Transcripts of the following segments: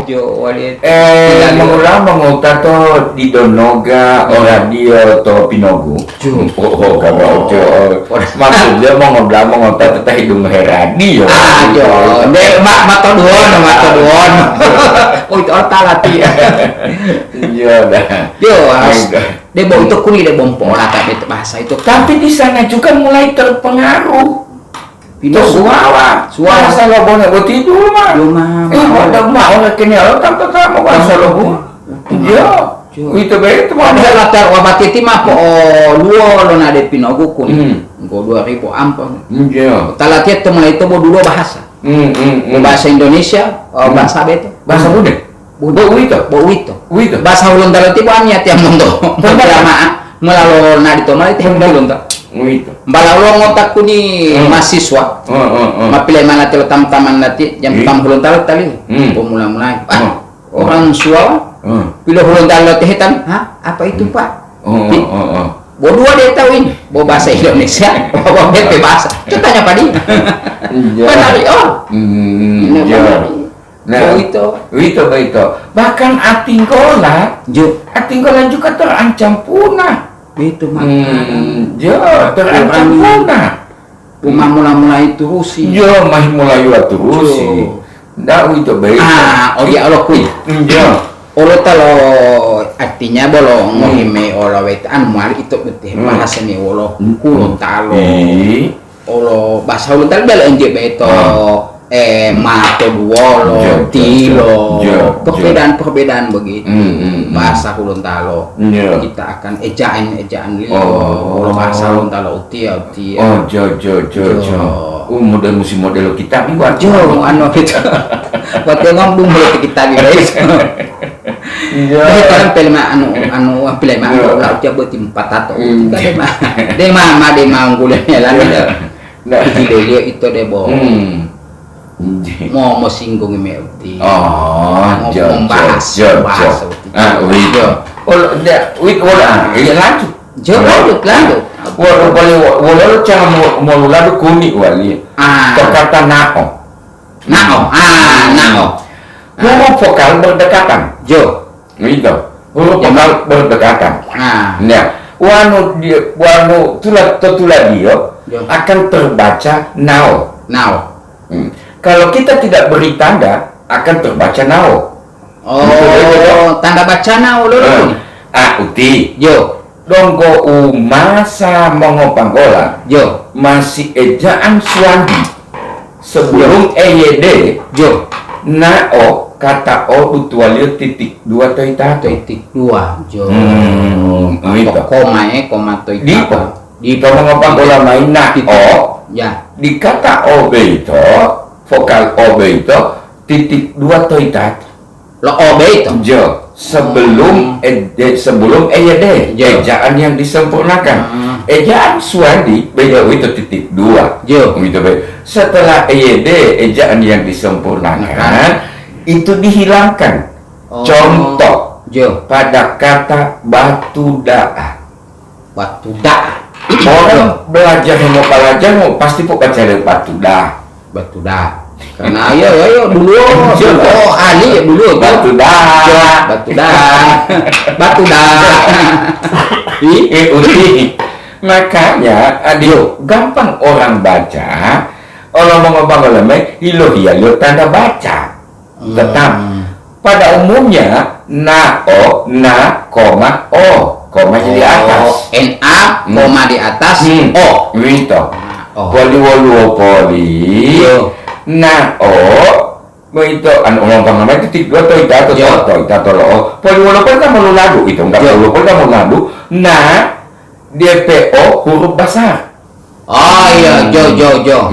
Jo wali. Mengulang menguta di Donoga orang dia to Pinogo. Oh, kalau maksudnya mau ngobrol menguta teteh hidung herani yo. Jo, dek mak duon. Oh itu otak lati. Iya dah. Yo, dia bawa itu kulit dia bompola tapi bahasa itu. Tapi di sana juga mulai terpengaruh. Suara salah boleh buat tidur mah. Ada mau kini lo tanpa tamu kan salah bu. Iya. Itu baik itu mah. Ada latar wabat itu mah po luo lo nade Pinogo kun. Go 2000 ampun. Iya. Talatiet mulai itu dulu bahasa. Bahasa Indonesia, bahasa beto. Bahasa Bude. Wito. Bahasa ulun talati banyak yang mondo. Pertama melalui nadi to mali teh ulun ta. Wito. Balau ngotak ku ni mahasiswa. Mapilai mana telo tam-taman nanti jam tam hulun tali. Pemula-mulai. Orang Suawa. Pilih hulun tali hitam. Hah? Apa itu, Pak? Dua dia tahu ini. Bawa bahasa Indonesia, bawa bahasa. Kita tanya Pak Benar Nah, itu. Bahkan Atinggola juga terancam punah. Itu terancam punah. Rumah mulai terusi. Masih mulai terusi. Ndak itu baik. Allah kuy. Allah talo artinya bolong ngohime Allah wetan mal itu betul bahasa ni Allah kulon talo. Allah bahasa ulun talo bela enje beto. Mato duolo, tilo, perbedaan begitu. Bahasa Ulun Talo, kita akan ejaan liyo. Bahasa Ulun Talo utia. Model musim model kita nih buat. Anu gitu. Buat ngomong mulut kita guys. Kan pelma anu pelma ulah utia buat 4 tato. Dia mah kuliahnya lah. Nah, dia itu deh mau singgung MLT. Mau membahas bahasa. Lanjut. Walau cara mau lalu kuning wali. Perkataan nao. Huruf vokal berdekatan. Itu. Huruf vokal berdekatan. Nah, wanu tulah dia akan terbaca nao. Kalau kita tidak beri tanda, akan terbaca nao. Tanda baca nao lho. Uti. Donggo umasa mongopanggola. Masih ejaan suandi. Sebelum EYD. Nao kata o utualio titik 2 toita. Titik 2. Koma toita. Di mongopanggola main nao. Ya. Di kata OB itu, vokal OB itu titik 2 toitat. Lo OB itu? Sebelum EYD, ejaan yang disempurnakan. Ejaan suandi, beda itu titik 2. Setelah EYD, ejaan yang disempurnakan, itu dihilangkan. Contoh, pada kata batu da'a. Orang belajar mau pasti pokoknya cari batu dah. Karena ayo dulu. Ali dulu batu dah. Makanya gampang orang baca. Orang mau ngomong hilo tanda baca. Tetap pada umumnya komanya di atas. Koma di atas. Gitu. Poli. Itu ngomong namanya titik 2 toita tolo. Poli walaupun kamu ladu itu enggak walaupun kamu ladu. DPO huruf besar. Jo.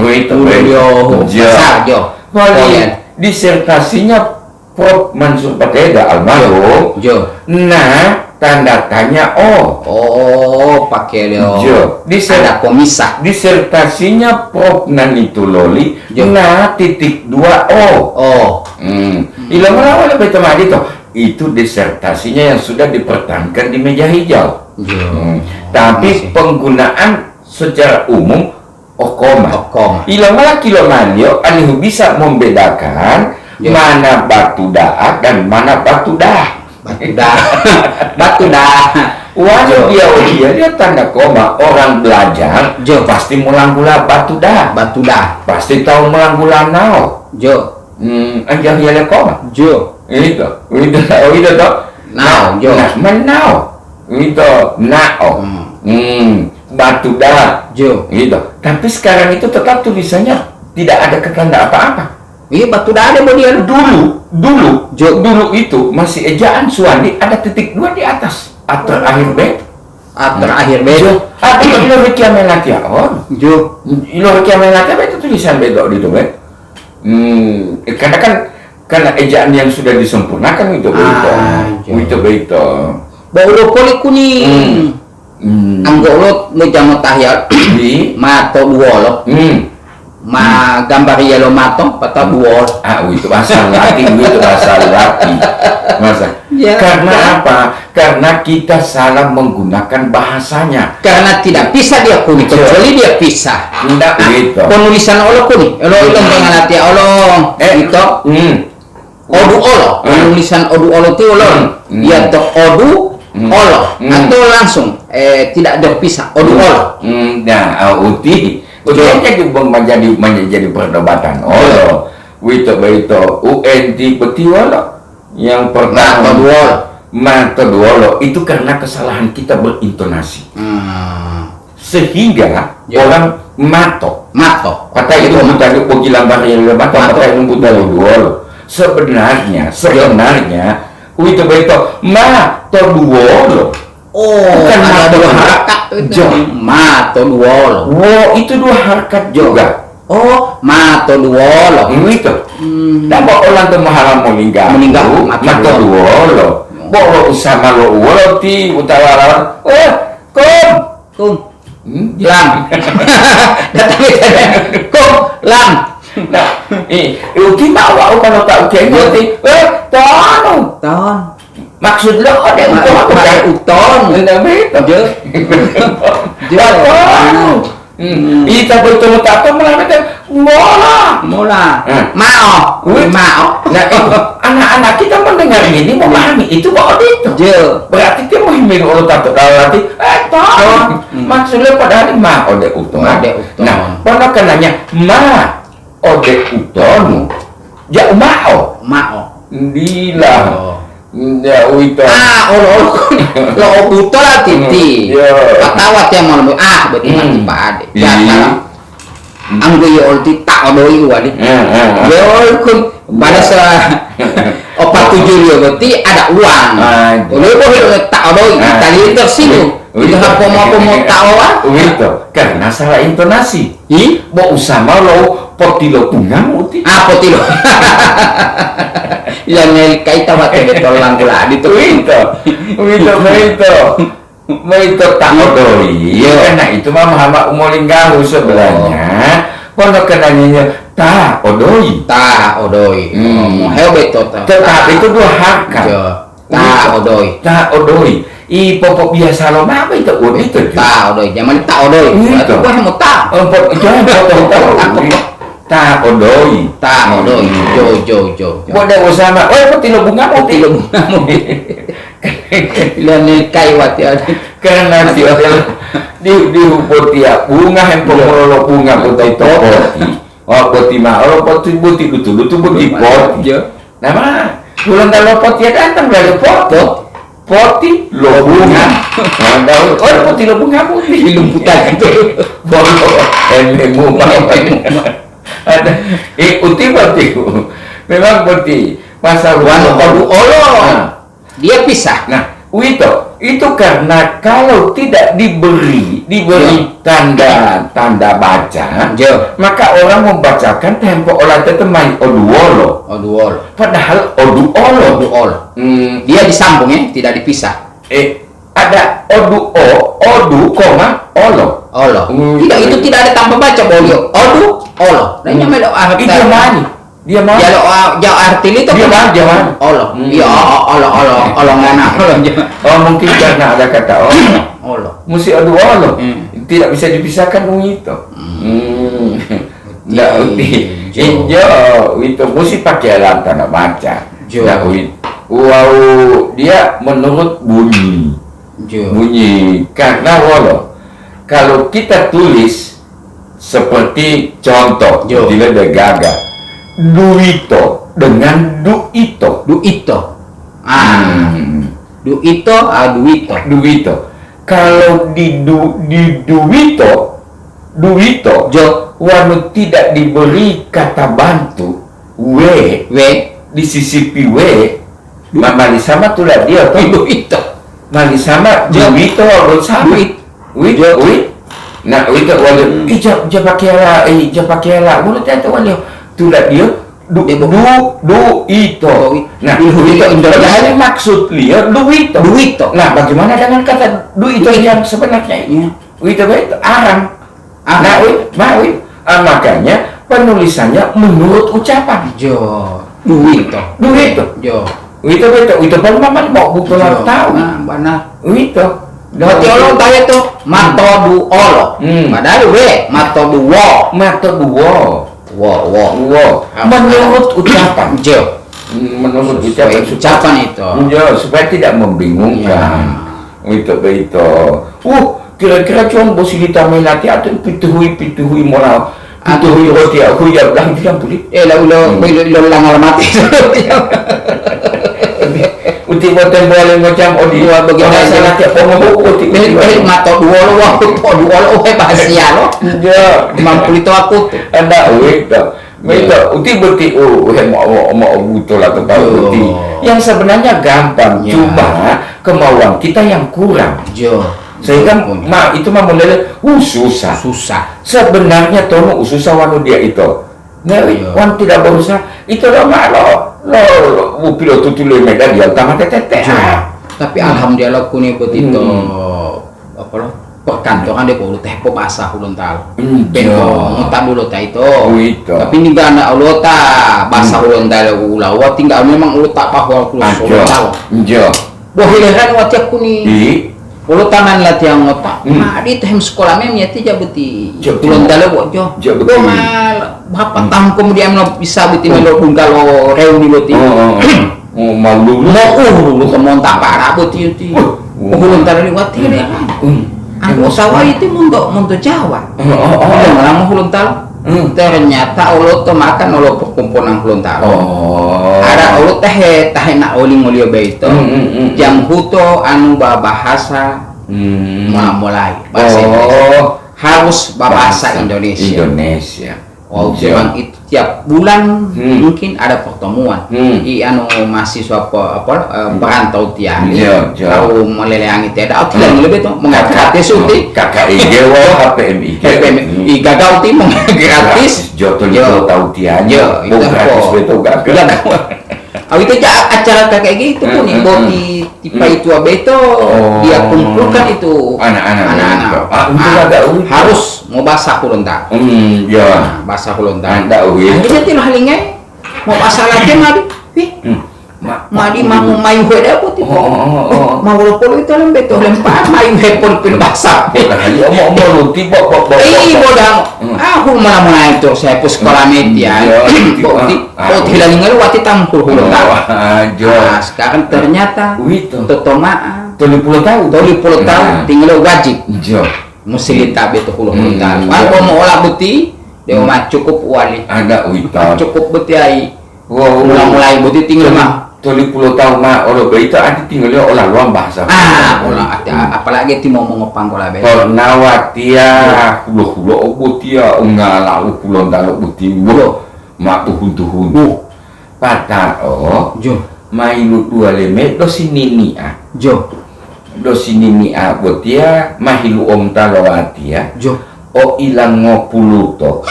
Itu huruf besar disertasinya Prof Mansur Pateda almarhum. Tanda tanya pakai ada komisah. Disertasinya Prof Nani Tuloli titik 2 ilang awal itu disertasinya yang sudah dipertahankan di meja hijau. Tapi penggunaan secara umum koma. Ilang kilomanya anihu bisa membedakan Ya. Mana batu daat dan mana batu dah. Batu dah. Batu dah. Walau dia tanda koma orang belajar, Jo. pasti mulang-gula batu dah. Batu dah. Pasti tahu mulang-gula nao. Jo. Anjang dia koma. Jo. Itu toh. Nao, jo. Menao. Itu nao. Batu dah. Jo. Gitu. Tapi sekarang itu tetap tulisannya tidak ada ketanda apa-apa. Iya batu dah ada dia Dulu Jo. dulu itu masih ejaan Suwandi ada titik 2 di atas atau akhir B. Terakhir bejo. Ada ilo rekia melatia Jo. ilo rekia melatia itu tulisan bedok di itu karena ejaan yang sudah disempurnakan itu beito. Bau lo poli kuning. Anggo lo menjamu tahyal di mato duolo. Ma gambar yelo mato patah duol. Itu asal laki, masa. Ya, Karena apa? Karena kita salah menggunakan bahasanya. Karena tidak bisa dia kuning, kecuali dia pisah. Tidak begitu. Penulisan olo kuning, olo itu dengan hati olo, itu. Odu olo, penulisan odu olo itu olo. Dia tuh odu olo, atau langsung tidak terpisah odu olo. Nah, uti menjadi perdebatan. Beito UNT betiwalo yang pertama Mato duolo itu karena kesalahan kita berintonasi. Sehingga orang mato kata itu mutali pogilang baril mato kata itu mutali duolo. Sebenarnya itu beito mato duolo. Bukan mato dua harakat itu. Mato duolo. Itu 2 harakat juga. Mato duolo. Itu. Dan orang tu mahalam meninggal. Mato duolo. Bolo usama lo uolo ti utawara. Kum. Lam. Kum lam. Nah, uki bawa kalau tak uki ngerti. Ton. Maksud lo ada uton. Enggak betul. Ita betul tak melakukan mola. Mao. Nah, anak-anak kita mendengar ini memahami itu bahwa itu. Berarti dia menghimil Allah tak berarti maksudnya padahal ma ode uton. Nah, pada kenanya ma ode uton. Ja mao. Dila. Ya itu. Lo buto lah titi. Patawat yang mau berarti mati pade. Ya salah. Anggo yo ulti tak odoi wali. Yo kun pada opat 7 yo berarti ada uang. Lo boleh tak odoi tadi tersinggung. Itu apa mau tawa? Itu karena salah intonasi. Mau usama lo potilo bunga muti. Potilo. Yang kaita mate betul langgula itu. Itu tak odoi. Karena itu mah Muhammad Umolinggahu sebenarnya. Pondok kenanya tak odoi. Mau betul. Tetapi itu 2 harakat. Tak odoi. Pokok biasa lo apa itu? Tak odoi. Zaman tak odoi. Itu gua mau tak. Jangan tak odoi. Jo. Boleh bersama. Potilo bunga. Lani kaiwat ya. Karena dia di potia bunga handphone lo bunga poti topoti. Poti ma poti buti betul poti poti. Nama bulan kalau poti datang dari poti lo bunga. Poti lo bunga putih lumputan itu. Ada poti memang poti pasal dia pisah. Nah itu karena kalau tidak diberi tanda baca, maka orang membacakan tempo olah tetemai oduolo. Padahal oduolo. Dia disambung ya, tidak dipisah. Ada odu koma olo. Tidak, itu tidak ada tanpa baca bolio. Olo. Dan yang melo arti. Itu mana? Dia mau. Ya arti itu dia mana? Olo. Iya, olo mana? Mungkin karena ada kata olo. Mesti olo. Tidak bisa dipisahkan itu. Tidak Injo itu mesti pakai alat tanda baca. Jo. Nah, wow, dia menurut bunyi. Bunyi karena kalau kita tulis seperti contoh, tidak ada gagah. Duito dengan duito. Duito. Duito. Kalau di duito, wanu tidak diberi kata bantu w disisipi w, mali sama tulah dia tuh duito. Mali sama duito harus sama. Nah, itu wanu pakai lah. Mulut itu wanu tulah dia duito. Nah, duito ini maksud dia duito. Nah, bagaimana dengan kata duito yang sebenarnya ini? Duito itu arang. Nah, makanya penulisannya menurut ucapan. Duito. Itu baru mama mau buku tahu. Benar. Itu. Berarti orang tahu itu matodu olo. Padahal menurut ucapan. Menurut ucapan itu. Supaya tidak membingungkan. Itu. Kira-kira cuma bosi kita melati atau pituhui moral. Pituhui roti aku ya bilang tidak boleh. Lo langal mati. Uti boten boleh macam dua bagaimana salah tiap ngomong uti mato dua lo bahasia lo. Ya, mampu itu aku. Anda uti berarti mau betul atau uti. Yang sebenarnya gampang, cuma kemauan kita yang kurang. Sehingga itu mulai susah. Sebenarnya tono susah wanu dia itu. Wan tidak berusaha itu lo pilot tutup medan dia utama teteh. Tapi alhamdulillah kuni betito apa lo perkantoran dia perlu teh bahasa ulun tal. Ngutak dulu ta itu. Tapi ini gak ada ulun ta bahasa ulun tal ulawa tinggal memang ulun tak pahwa ulun tal. Wah hileran wajah kuni. Ulu tangan latihan ngotak, di time sekolah memang ti jabuti. Ulun dalam bojo. Berapa tahun kemudian bisa buti melo bungkalo reuni buti. Malu. Lu kemontak parah buti uti. Ulun dalam wati deh. Aku sawah itu untuk Jawa. Malah mau ulun dalam. Ternyata ulu tuh makan ulu perkumpulan ulun dalam. Ada ulu teh nak oli beito. Jam huto anu bahasa mulai bahasa Indonesia. Harus bahasa Indonesia. Memang itu tiap bulan mungkin ada pertemuan. Anu mahasiswa perantau tiang. Kalau meleleangi tiada tidak lebih tuh mengratis uti. KKIG HPMI. Gagal ti gratis. Jodoh tahu tiang. Itu gratis betul gagal. Itu acara kayak gitu pun ibu tipe itu abeto dia kumpulkan itu anak-anak. Harus mau bahasa Kulonta. Bahasa Kulonta. Akhirnya tilo halingnya mau bahasa lagi madi mau mayu beda putih. Mau puluh itu beto lempar mayu hepon pin bahasa. Omong luti bok. Bodang. Aku mana itu saya pus sekolah media. Hilang ngalu wati tampul Kulonta. Sekarang ternyata totomaan 30 tahun tinggal wajib. Mesti kita beto Kulonta. Kalau mau olah buti dia mah cukup wali. Ada cukup buti ai. Mulai buti tinggal mah 30 tahun mah orang berita ada tinggalnya olah luang bahasa. Olah ada apalagi ti mau ngopang kola be. Karena watia kulo butia ngala kulon dalok buti mak tuhun. Pada mailu dua leme do sinini do sinini butia mahilu om talawatia ilang ngopulu to.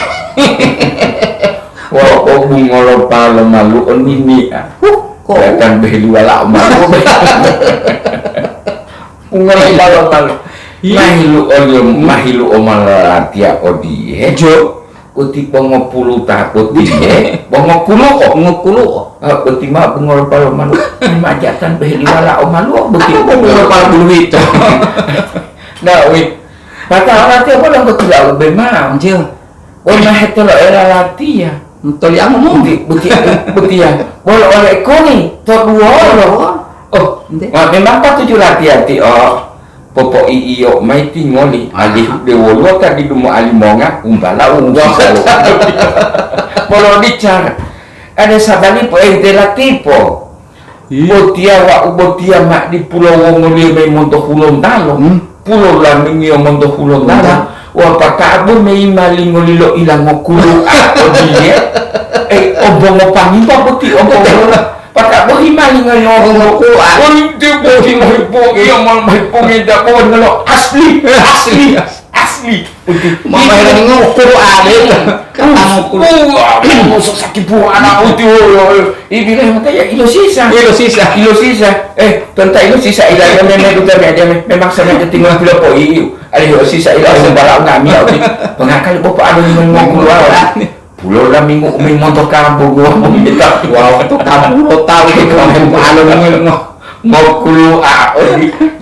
Bungolo palo malu onini kan beli wala malu. Bungolo palo malu. Mahilu omalatia odi. Uti pengopulu takut dia. Pengokulu. Uti mah bungolo palo malu. Majatan beli wala malu. Uti bungolo palo dulu itu. Nah, kata lati apa yang betul lebih mau. Mah itu lo era lati ya. Untuk yang ngomong. Bukti ya. Boleh oleh koni, dua loh. Oh, memang tak tujuh hati-hati. Popo iyo mai tingoli ali de wolo tadi dumo ali monga umbala salo. Bolo bicara. Ada sabani po tipo. Botia mak di pulau Wongoli may monto hulong talo. Pulau laming yung monto hulong talo. Wa pakabo may malingolilo ilang okulu ako diye. Obong pangimpa buti obong. Pakabo himalingan ngomong ko. Hindi po hinahipo yung mga mahipungida ko ngalo asli. Mama yang ngokuru alin. Kamu sakit buah anak uti. Ibilang mata ya ilo sisa. Tentang ilo sisa ilah memang sama tinggal pula po iyo. Ilo sisa ilah sembarang kami auti. Pengakal po paano yung ngokuru alin. Pulau lah minggu montok kampung gua minta. Wow, itu kampung tahu itu paano ngokulu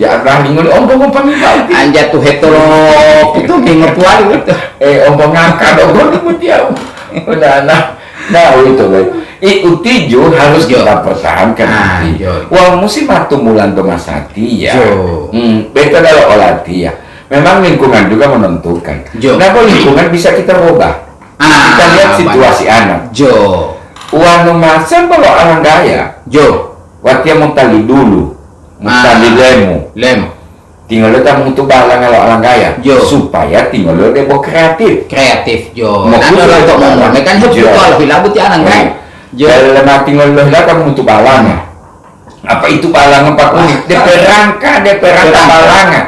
ya running ombong paminta anja tuh hetero itu ngepuali gitu ombong ngangkat ombong dia udah nah itu guys tijo harus kita pertahankan wah musim batu mulan tomasati ya beta adalah olati ya memang lingkungan juga menentukan kenapa lingkungan bisa kita rubah kita lihat situasi anak uang numasan kalau orang gaya Watia mau tali dulu, mau tali lemu. Tinggal lo tak mutu balang kalau orang kaya, supaya tinggal lo debo kreatif, jo. Nanti lo untuk ngomong, kan hidup itu lebih labut ya orang kaya. Dalam tinggal lo lah kamu mutu balang. Apa itu balang 4 menit? DP rangka balangan.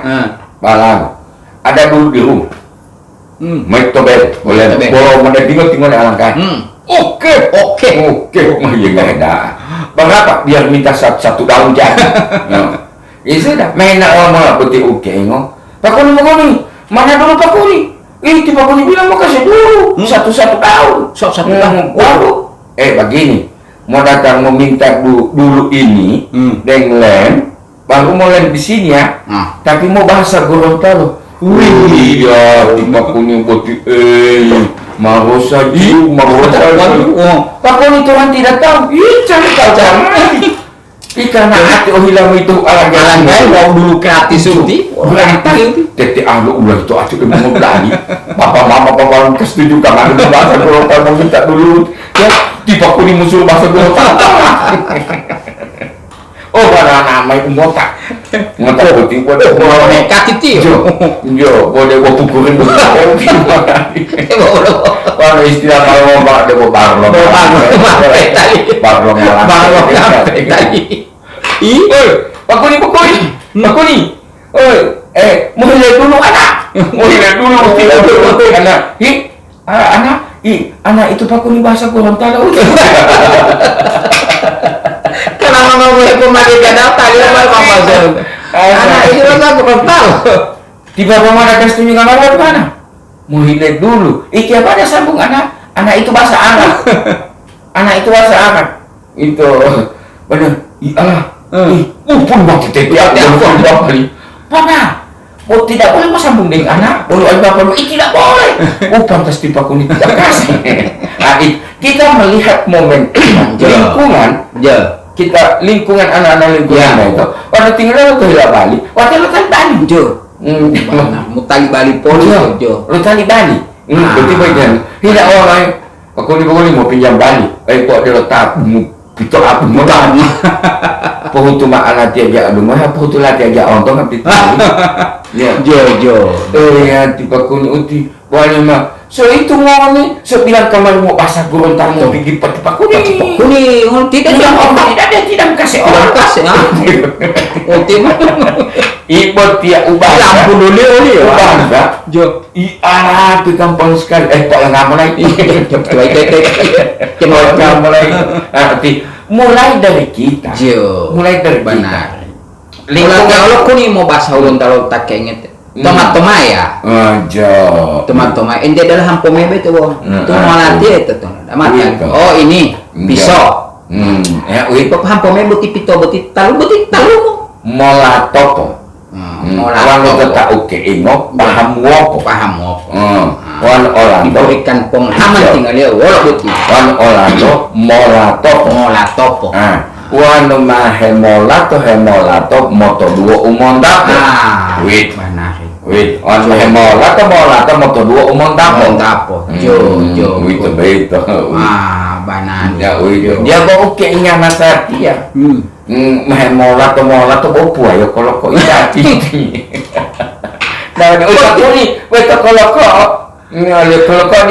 Balang. Ada dulu di rumah. Maik tobel, boleh. Boleh mana tinggal orang kaya. Oke, mah ya nggak ada. Berapa? Biar minta satu daun jadi. Ya sudah, main orang putih oke ngomong. Pak Kuni, mana dulu Pak Kuni? Itu Pak Kuni bilang mau kasih dulu satu daun. Satu daun. Baru. Begini, mau datang meminta dulu ini, lem, baru mau lem di sini ya. Tapi mau bahasa Gorontalo. Wih, ya, Pak Kuni putih. Marosa. Pak Kuni Tuhan tidak tahu. Cari tahu jangan. Karena hati hilang itu alang-alang mau dulu gratis uti. Berantah itu. Tete ahlu ulah itu acu mau berani. Bapak kesetuju kamar itu bahasa Gorontalo minta dulu. Ya, di Pak Kuni musuh bahasa Gorontalo. Karena nama itu ngotak putih boleh nekat itu boleh gua pukulin kalau istilah kalau mau ada gua barlong tadi Pak Kuni mau lihat dulu anak anak itu Pak Kuni bahasa Gorontalo kenapa nggak boleh pemakai data dia anak itu kan Gorontalo tiba-tiba mana setuju kamar mana mau hilet dulu apa ada sambung anak itu bahasa Arab itu benar pun waktu itu mana tidak boleh mau sambung dengan anak bapak tidak boleh pantas tipe kuning tidak kasih kita melihat momen lingkungan anak-anak lingkungan itu pada tinggal ke Bali waktu lo tali mau tali Bali lo tali Bali berarti bagian tidak orang aku mau pinjam Bali kok dia letak itu apa mudah pohon tu mak anak tiaga rumah pohon tu lah tiaga ontong apa itu ya tipe kuning uti boleh mah so itu ngomong so bilang kamar mau bahasa Gorontalo mau pergi Pak Kuni tidak kasih orang ibu tiap ubah lampu dulu di kampung sekali Pak yang ngamal lagi mulai dari kita benar kalau Kuni mau bahasa Gorontalo tak keinget tomat-toma ya tomat-toma ini adalah hampo mebe tuh itu mau nanti itu tuh ini pisau itu hampo mebe pito beti talu mola topo mola topo tak oke ingo paham wopo Wan Orlando diberikan pengalaman tinggal dia wala buti. Wan Orlando molatopo. Wan hemolato moto dua umondapo. Wait. Wait, on hemolato moto dua umondapo. Jo. Wait beito. Banan. Ya wait. Dia bawa keinginan saya. Hemolato bopu ayo kalau kok idati. Nah, weto kalau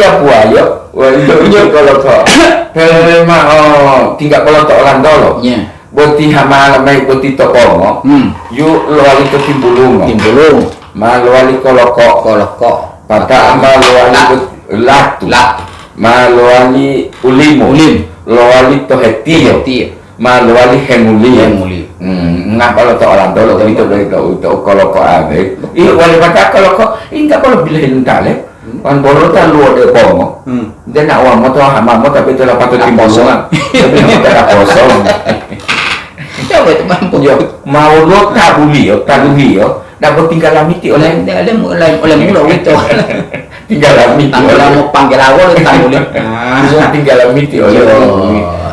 dia buaya, kalau kok tinggal kalau orang dolo. Boti hamal mai boti tokongo. Yuk luali ke timbulung. Ma luali kalau kok. Pada ama luali latu. Ma luali ulim. Luali tohetio. Ma luali hemuli. Ngapa lo to orang dolo itu kalau kok ave. Wali pada kalau kok enggak kalau bilahin tale. Kan bolo ta luo de pongo. Dia nak uang motor hama motor tapi telah patut timbulungan. Tapi motor tak kosong. Coba itu mampu. Mau lo tabuhi yo. Dapat tinggal lamiti oleh mula itu. Tinggal lamiti. Tanggal mau panggil awal tanggulin. Tinggal lamiti oleh.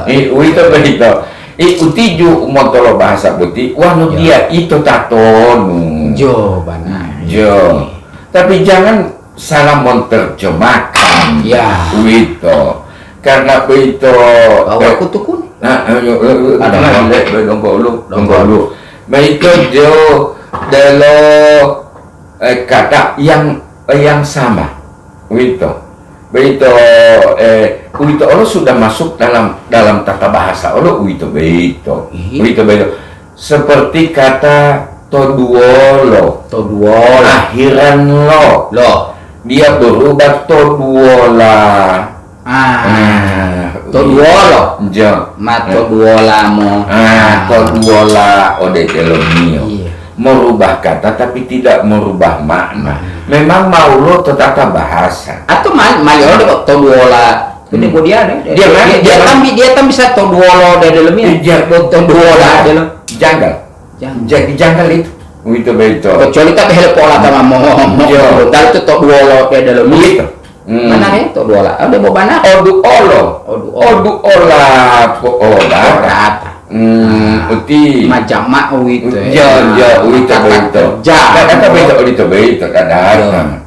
Itu begitu. Utiju montolo bahasa putih, wanu dia itu tatonu. Jo. Tapi jangan salah menterjemahkan. Ya. Itu. Karena itu. Aku tukun. Ada lu. Itu jo delo kata yang sama. Itu Allah sudah masuk dalam tata bahasa Allah itu seperti kata toduolo akhiran lo dia berubah toduola toduolo toduola toduola ode telomio merubah kata tapi tidak merubah makna. Memang mau lo tata bahasa. Atau mayor kok toduola. Ini dia bisa toduolo dari dalamnya. Dia toduola dalam janggal. Jadi janggal itu. Itu betul. Kecuali tak hele pola sama mau. Dari itu toduolo dari dalamnya itu. Mana ya toduola? Ada bobana. Oduola. Uti macam itu ya itu kadang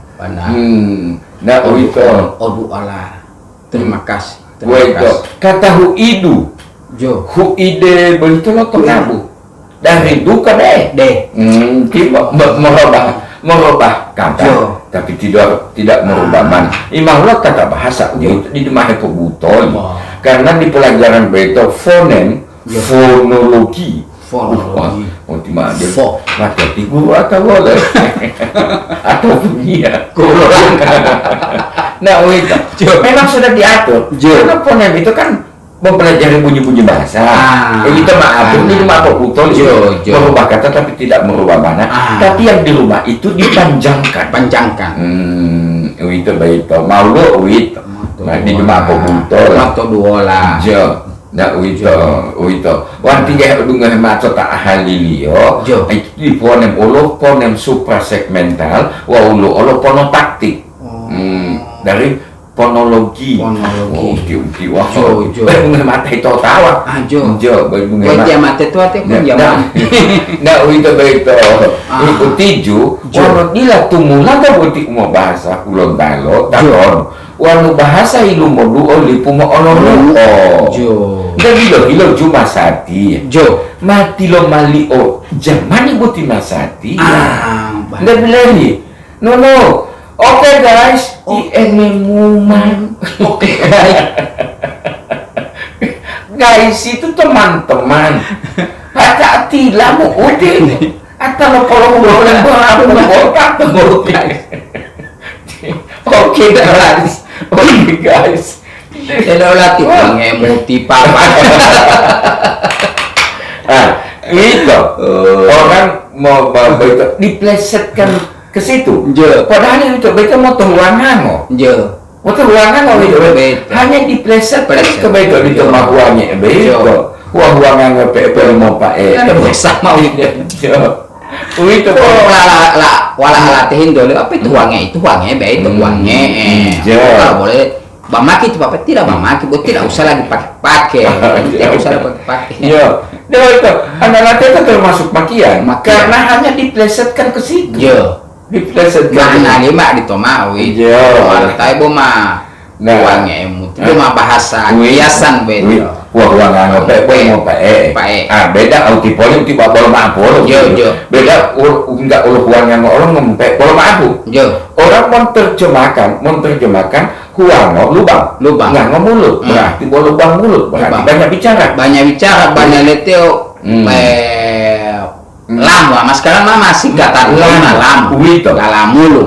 nah itu terima kasih kata huidu huide begitu lo kenabu dari duka deh merubah kata tapi tidak merubah mana imam lo kata bahasa di dimana kebutol karena di pelajaran beto fonologi di mana mati guru atau boleh atau dunia nah itu memang sudah diatur karena fonem itu kan mempelajari bunyi-bunyi bahasa itu maaf ini cuma betul merubah kata tapi tidak merubah mana tapi yang di rumah itu dipanjangkan itu baik mau lo itu nah di cuma betul atau dua lah nah itu wanti ya dungan maco tak halilio itu di ponem suprasegmental olo pono taktik dari fonologi wah mata itu tawa dia mata itu ate pun jaman nah itu tiju kalau dila tumula tak butik mau bahasa ulon dalo takon wanu bahasa ilu modu oli puma ololo dan hilo cuma sati mati lo mali jangan ibuti masati dan bilang no oke guys ini muman guys itu teman-teman hati-hati lah mau udah atau lo kalau udah oke guys Hello latih ngemuti papa. Itu orang mau diplesetkan ke situ. Padahal itu beta mau ruangan hanya dipleset ke beta di tempat uangnya uang PP mau pak sama itu. Itu lah wala latihin dulu apa itu uangnya baik itu uangnya kalau boleh bamaki itu bapak tidak bamaki buat tidak usah lagi pakai tidak usah lagi pakai dia itu anak itu termasuk makian karena hanya diplesetkan ke situ diplesetkan mana lima di tomawi kalau tahu mah uangnya itu mah bahasa kiasan beda uang ngope mau pae beda autipoli tiba boleh mampu beda enggak uangnya orang ngompe boleh mampu orang menerjemahkan uang lubang nggak mulut berarti boleh lubang mulut berarti banyak bicara banyak leteo lama mas sekarang mah masih kata lama mulu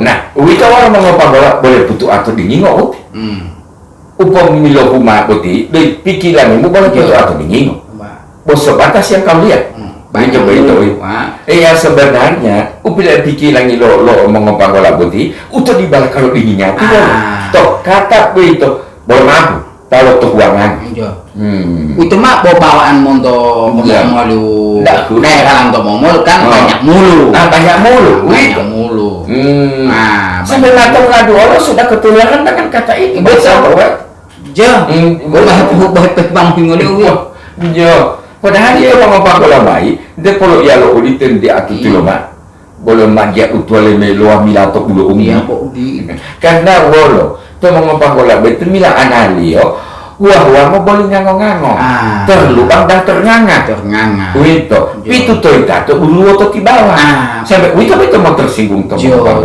itu orang mengapa boleh butuh atau dingin kok upam milo rumah putih dari pikiran boleh butuh atau dingin bos sebatas yang kau lihat banyak itu sebenarnya upila pikiran lo mengapa bola putih untuk dibalik kalau dinginnya toh kata begitu boleh mampu kalau tuh uangan itu mah bawaan mondo ngomong kalau untuk ngomong kan banyak mulu sampai ngadu orang sudah ketularan dengan kata itu betul padahal dia mengapa bola baik dia kalau ya lo ulitin di atu tiloma boleh magia utuale meloa milato bulu karena wolo to mengapa bola betul mila analio wah mau boleh ngangong terlubang dan ternganga itu pitu to itu ulu to di bawah sampai itu mau tersinggung to mengapa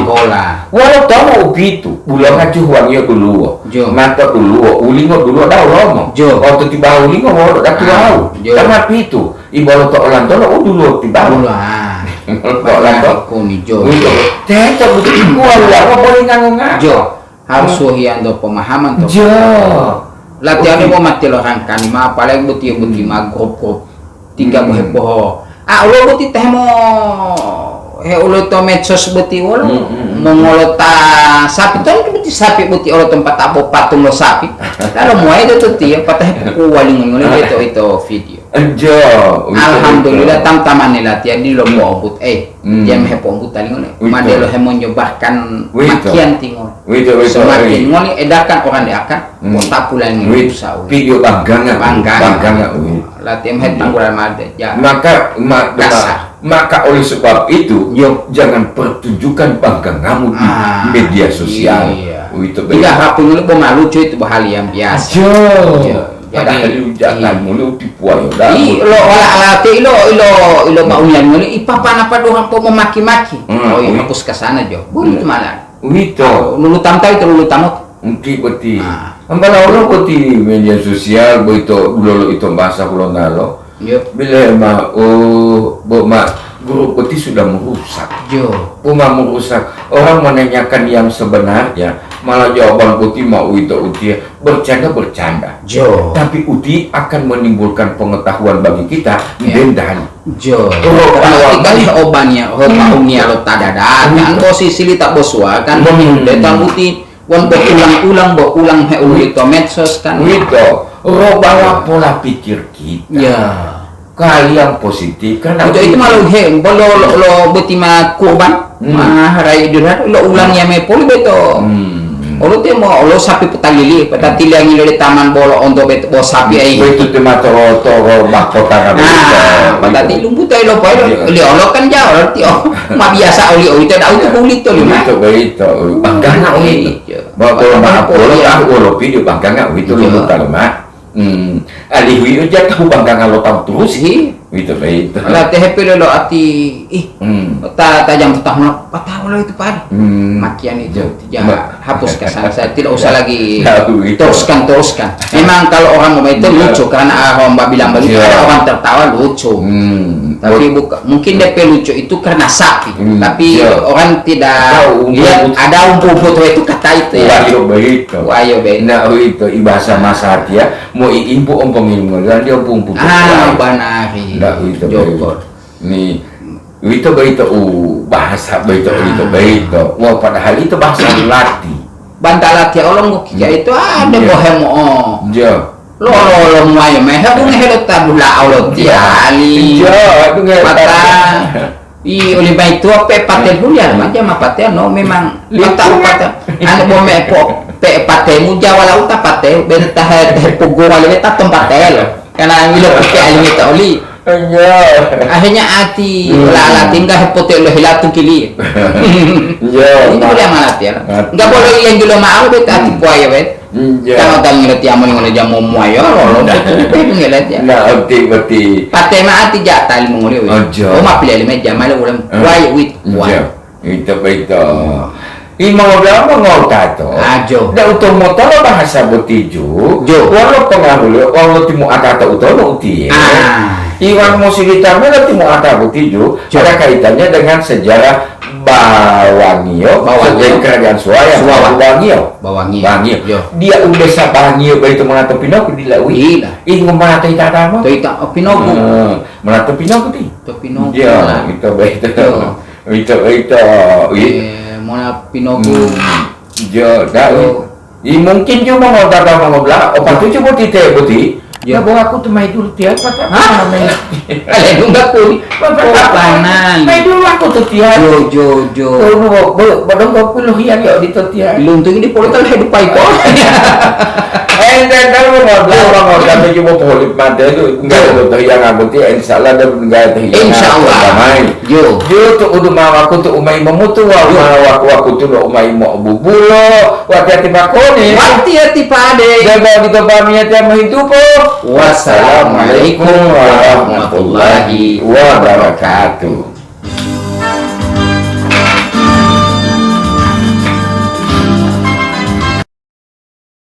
bola walau to mau pitu bulan ngajuh wangi ulu mata ulu ulingo dulu dah romo waktu di bawah ulingo walau dah tahu karena pitu ibalo to orang to dulu di bawah orang to kunijo itu betul wah boleh ngangong harus suhiando pemahaman tuh latihan mau mati orang kan ma paling buti magrup tiga boh ulo buti teh mo ulo to medsos buti ulo mongolota sapi tuh buti sapi buti ulo tempat abo patung lo sapi lalu mulai itu tuh tiap patah kuwaling ngene itu video alhamdulillah tam-taman latihan di lo mau dia mehepo but tali ngene madelo hemon nyobahkan makian tingol semakin ngoni edakan orang diakan tak pulang usah video bangga latihan het tanggulan made maka oleh sebab itu jangan pertunjukan bangga kamu di media sosial tidak rapi ngene pemalu cuy itu hal yang biasa jadi jangan mulu dipuai lo latih lo maunya ngene ipapa apa dorang po memaki-maki hapus ke sana jo boleh malah lulu tamtai itu lulu tamot beti ambala orang beti media sosial begitu dulu itu bahasa kulo nalo bila guru beti sudah merusak merusak orang menanyakan yang sebenarnya malah jawaban putih mau itu uti bercanda tapi uti akan menimbulkan pengetahuan bagi kita dan kali obannya maunya lo tadadakan posisi li tak boswa kan datang uti wan berulang itu medsos kan itu robalah pola pikir kita kalian positif karena itu malu lo betima kurban harai durat lo ulangnya me poli beto Olo te mo olo sapi petagili petatilang ilo di taman bolo untuk bos sapi ai itu tema toro mahkota patati lumbu te lo pai li olo kan jauh ti ma biasa oli itu dah itu kulit to lima itu bangga oli bawa olo video bangga itu lumbu talma alihui aja tahu bangga lo tahu terus itu lah teh pelo lo ati tajam tetap patah lo itu pad makian itu tidak hapus ke sana saya tidak usah lagi teruskan memang kalau orang mau itu lucu karena orang bilang begitu ada orang tertawa lucu tapi mungkin DP lucu itu karena sapi tapi orang tidak lihat ada umpu-umpu itu kata itu ya wayo nah itu bahasa Masar ya mau impu ompongin dan dia umpu banari itu nih itu bahasa itu wah padahal itu bahasa latih bantalati orang kiki itu ada bohemo lo muayo meh bu ngehelo tabula Allah tiali mata oleh baik tu apa patel hulian macam apa patel no memang lihat patel anu bome pe patel muja wala uta patel bentah pugu wala beta patel karena wilo ke alimi tauli akhirnya ati la tinggal potel lo hilatu kili ini boleh amanat ya enggak boleh yang dulu mau beta ati puaya bet kalau tak ngerti amun ngono jam momo ayo lo ngelet ya nah betul patel ma ati jatali mongori oh ma pilih meja malu ulam wai wit itu Imo ngomong tato. Ajo. Da utong motor bahasa botiju. Walau pengaruh walau timu akata utono uti. Iwan Musilita mela timu akata botiju ada kaitannya dengan sejarah Bawangio, sejarah kerajaan Suaya, Bawangio. Dia udah sabangio baik itu mengato Pinoku dilaui. Ingo mengato itata mo. Ita Pinoku. Mengato Pinoku ti. Pinoku. Ya, itu baik itu. Mana Pinoku mungkin cuma mau datang ngobrol opat itu coba tite buti ya bawa aku tuh main dulu tiap apa namanya kalian enggak pun panan main dulu aku tuh tiap jo badong kau pilih yang ya di tiap luntung di portal hidup pai kok dan kalau ngobrol tapi cuma polit mata itu enggak ada yang ngabuti insyaallah dan enggak ada insyaallah yo tuh udah mau aku tuh umai memutu aku tuh umai mau bubulo hati-hati bakoni hati-hati pade jaga di tempatnya tiap hidup wassalamualaikum warahmatullahi wabarakatuh.